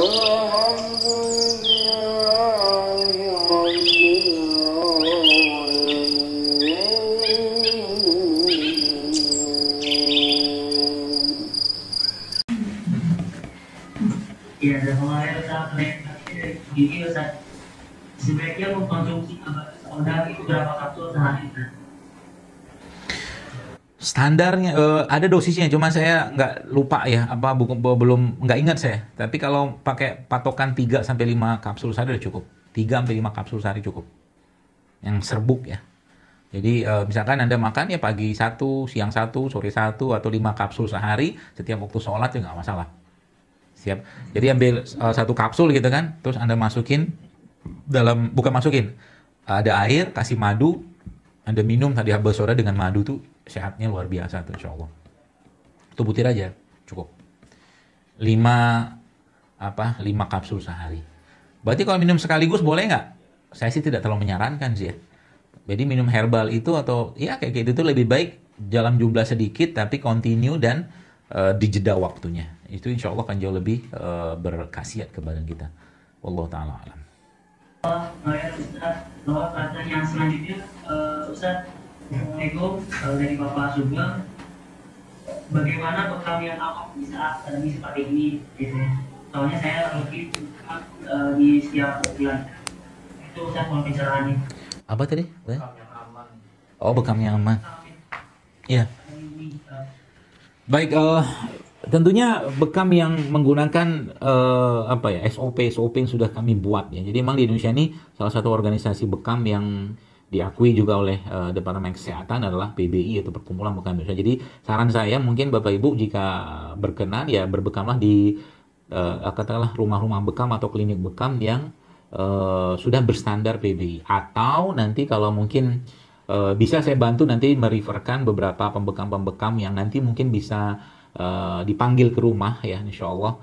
Iya, dan mulai Ustaz dari gigi Ustaz, sebaiknya mengkonsumsi soda itu berapa kapsul sehari? Standarnya ada dosisnya, cuma saya nggak lupa ya, apa belum nggak ingat saya. Tapi kalau pakai patokan 3 sampai 5 kapsul sehari udah cukup. 3 sampai 5 kapsul sehari cukup. Yang serbuk ya. Jadi misalkan Anda makan ya pagi 1, siang 1, sore 1 atau 5 kapsul sehari setiap waktu sholat ya nggak masalah. Siap. Jadi ambil 1 kapsul gitu kan, terus Anda masukin bukan masukin. Ada air, kasih madu, Anda minum tadi herbal soda dengan madu tuh sehatnya luar biasa tuh insyaallah. Itu butir aja, cukup. 5 kapsul sehari. Berarti kalau minum sekaligus boleh nggak? Saya sih tidak terlalu menyarankan sih ya. Jadi minum herbal itu atau ya kayak gitu tuh lebih baik dalam jumlah sedikit tapi continue dan dijeda waktunya. Itu insya Allah akan jauh lebih berkhasiat ke badan kita. Wallahu ta'ala alam. Ustaz, bahwa pertanyaan selanjutnya, Ustaz, Assalamualaikum, dari Bapak Sugeng. Bagaimana bekam yang awak di saat pandemi seperti ini? Gitu. Soalnya saya rutin di setiap bulan. Itu Ustaz mau pencerahannya. Apa tadi? Bekam yang aman. Oh, bekam yang aman. Iya. Baik, tentunya bekam yang menggunakan SOP yang sudah kami buat ya. Jadi memang di Indonesia ini salah satu organisasi bekam yang diakui juga oleh Departemen Kesehatan adalah PBI atau Perkumpulan Bekam Indonesia. Jadi saran saya mungkin Bapak Ibu jika berkenan ya berbekamlah di katakanlah rumah-rumah bekam atau klinik bekam yang sudah berstandar PBI, atau nanti kalau mungkin bisa saya bantu nanti mereferkan beberapa pembekam-pembekam yang nanti mungkin bisa dipanggil ke rumah ya insya Allah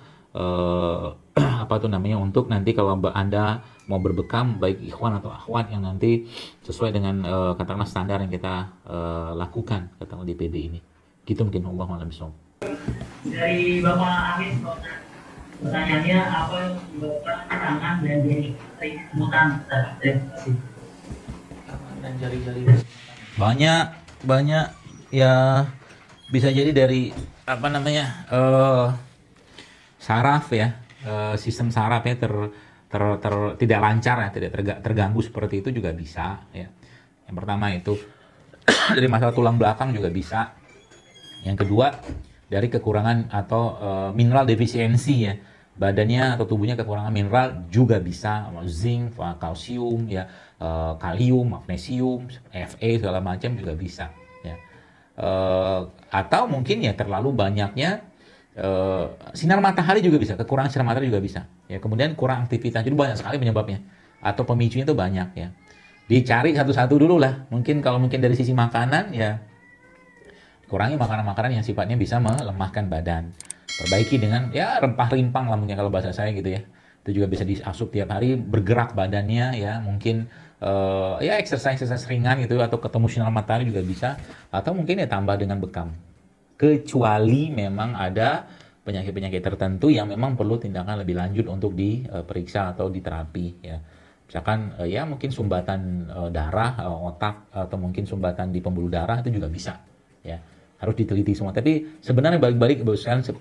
untuk nanti kalau Anda mau berbekam baik ikhwan atau akhwat yang nanti sesuai dengan katakanlah standar yang kita lakukan katakanlah di PBI ini gitu mungkin Allah malam bismillah. Dari Bapak Amin, pertanyaannya apa yang menyebabkan tangan dan jari kemutan? Terima kasih. Dan jari-jari banyak ya, bisa jadi dari saraf ya, sistem saraf ya tidak lancar ya, tidak terganggu seperti itu juga bisa ya. Yang pertama itu dari masalah tulang belakang juga bisa. Yang kedua dari kekurangan atau mineral defisiensi ya, badannya atau tubuhnya kekurangan mineral juga bisa, zinc, kalsium ya, kalium, magnesium, Fe segala macam juga bisa ya. Atau mungkin ya terlalu banyaknya sinar matahari juga bisa, kekurangan sinar matahari juga bisa ya. Kemudian kurang aktivitas, jadi banyak sekali penyebabnya atau pemicunya itu banyak ya. Dicari satu-satu dulu lah. Mungkin kalau dari sisi makanan ya kurangi makanan-makanan yang sifatnya bisa melemahkan badan. Perbaiki dengan ya rempah-rimpang lah mungkin kalau bahasa saya gitu ya. Itu juga bisa diasup tiap hari, bergerak badannya ya, mungkin ya exercise ringan gitu atau ketemu sinar matahari juga bisa, atau mungkin ya tambah dengan bekam. Kecuali memang ada penyakit-penyakit tertentu yang memang perlu tindakan lebih lanjut untuk diperiksa atau diterapi ya. Misalkan ya mungkin sumbatan darah otak atau mungkin sumbatan di pembuluh darah itu juga bisa ya. Harus diteliti semua. Tapi sebenarnya balik-balik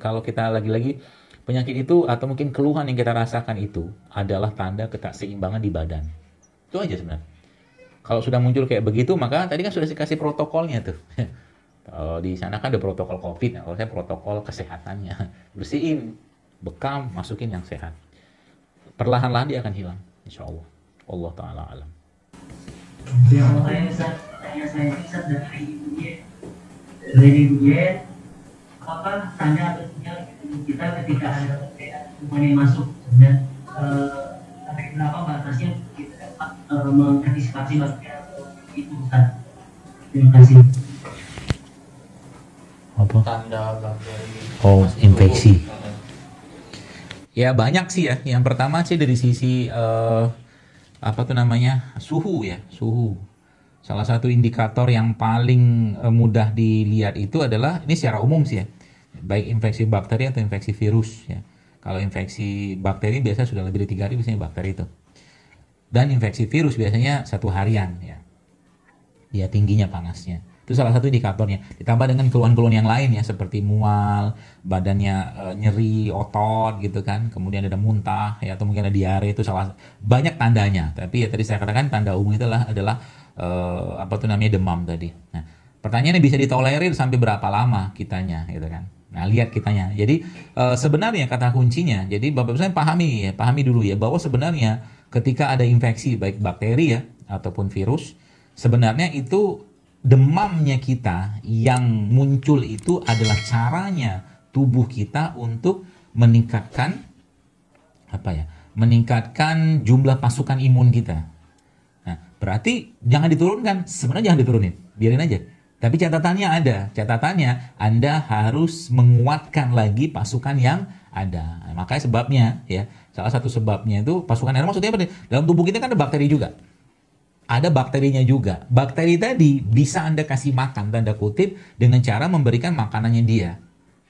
kalau kita lagi-lagi penyakit itu atau mungkin keluhan yang kita rasakan itu adalah tanda ketidakseimbangan di badan. Itu aja sebenarnya. Kalau sudah muncul kayak begitu, maka tadi kan sudah dikasih protokolnya tuh. Di sana kan ada protokol COVID, nah, kalau saya protokol kesehatannya. Bersihin, bekam, masukin yang sehat. Perlahan-lahan dia akan hilang, insya Allah. Allah Ta'ala alam. Dari Bujet, apakah tanda atau sinyal kita ketika ada semuanya masuk dan sampai berapa batasnya kita dapat mengantisipasi bakteri itu Ustaz? Terima kasih. Apa? Tanda bakteri. Oh, infeksi. Ya banyak sih ya. Yang pertama sih dari sisi suhu ya, suhu. Salah satu indikator yang paling mudah dilihat itu adalah, ini secara umum sih ya, baik infeksi bakteri atau infeksi virus ya. Kalau infeksi bakteri biasa sudah lebih dari 3 hari biasanya bakteri itu. Dan infeksi virus biasanya 1 harian ya. Dia tingginya panasnya. Itu salah satu indikatornya. Ditambah dengan keluhan-keluhan yang lain ya, seperti mual, badannya nyeri, otot gitu kan. Kemudian ada muntah ya, atau mungkin ada diare, itu banyak tandanya. Tapi ya tadi saya katakan tanda umum adalah demam tadi. Nah, pertanyaannya bisa ditolerir sampai berapa lama kitanya gitu kan. Nah, lihat kitanya. Jadi sebenarnya kata kuncinya, jadi Bapak Ibu pahami dulu ya, bahwa sebenarnya ketika ada infeksi baik bakteri ya ataupun virus, sebenarnya itu demamnya kita yang muncul itu adalah caranya tubuh kita untuk meningkatkan meningkatkan jumlah pasukan imun kita. Nah, berarti jangan diturunkan, sebenarnya jangan diturunin, biarin aja. Tapi catatannya Anda harus menguatkan lagi pasukan yang ada. Nah, makanya sebabnya ya, salah satu sebabnya itu pasukan yang maksudnya apa? Dalam tubuh kita kan ada bakteri juga. Ada bakterinya juga. Bakteri tadi bisa Anda kasih makan, tanda kutip, dengan cara memberikan makanannya dia.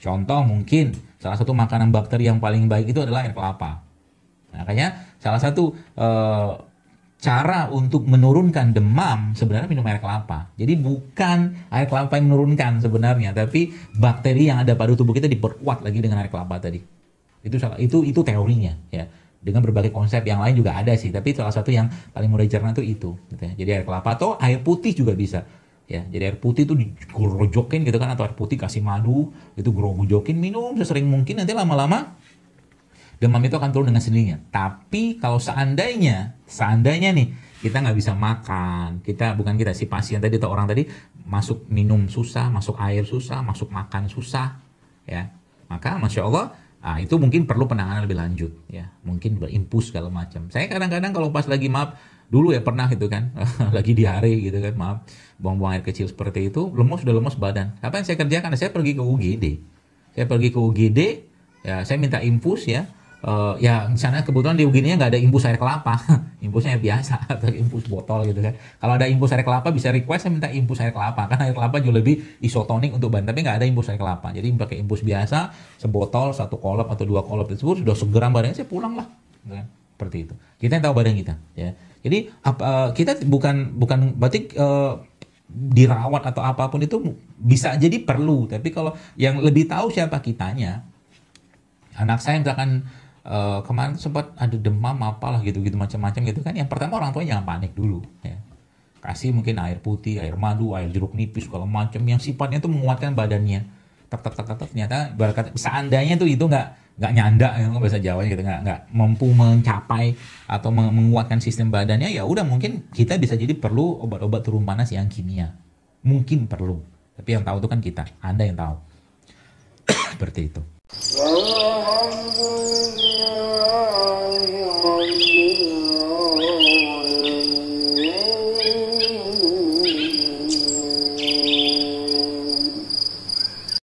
Contoh mungkin, salah satu makanan bakteri yang paling baik itu adalah air kelapa. Nah, makanya salah satu cara untuk menurunkan demam sebenarnya minum air kelapa. Jadi bukan air kelapa yang menurunkan sebenarnya, tapi bakteri yang ada pada tubuh kita diperkuat lagi dengan air kelapa tadi. Itu teorinya ya. Dengan berbagai konsep yang lain juga ada sih, tapi salah satu yang paling mudah dicerna itu gitu ya. Jadi air kelapa atau air putih juga bisa ya. Jadi air putih itu digerojokin gitu kan, atau air putih kasih madu, itu gerojokin, minum sesering mungkin, nanti lama-lama demam itu akan turun dengan sendirinya. Tapi kalau seandainya nih kita nggak bisa makan, si pasien tadi atau orang tadi masuk minum susah, masuk air susah, masuk makan susah ya, maka Masya Allah, itu mungkin perlu penanganan lebih lanjut ya, mungkin berinfus segala macam. Saya kadang-kadang kalau pas lagi dulu ya pernah gitu kan, lagi diare gitu kan, buang-buang air kecil seperti itu, sudah lemes badan. Apa yang saya kerjakan? Saya pergi ke UGD ya, saya minta infus ya. Ya misalnya kebetulan di UGD-nya nggak ada infus air kelapa, infusnya air biasa atau infus botol gitu kan. Kalau ada infus air kelapa bisa request saya minta infus air kelapa, karena air kelapa jauh lebih isotonik untuk badan. Tapi nggak ada infus air kelapa, jadi pakai infus biasa sebotol, 1 kolop atau 2 kolop tersebut sudah segeram badannya, saya pulang lah, gitu kan. Seperti itu. Kita yang tahu badan kita ya. Jadi kita bukan berarti dirawat atau apapun itu bisa jadi perlu, tapi kalau yang lebih tahu siapa kitanya. Anak saya misalkan kemarin sempat ada demam apalah gitu macam-macam gitu kan. Yang pertama orang tua jangan panik dulu ya. Kasih mungkin air putih, air madu, air jeruk nipis segala macam yang sifatnya itu menguatkan badannya. Ternyata seandainya itu nggak nyanda ya, bahasa Jawa gitu, nggak mampu mencapai atau menguatkan sistem badannya, ya udah mungkin kita bisa jadi perlu obat-obat turun panas yang kimia. Mungkin perlu. Tapi yang tahu itu kan kita, Anda yang tahu. Seperti itu.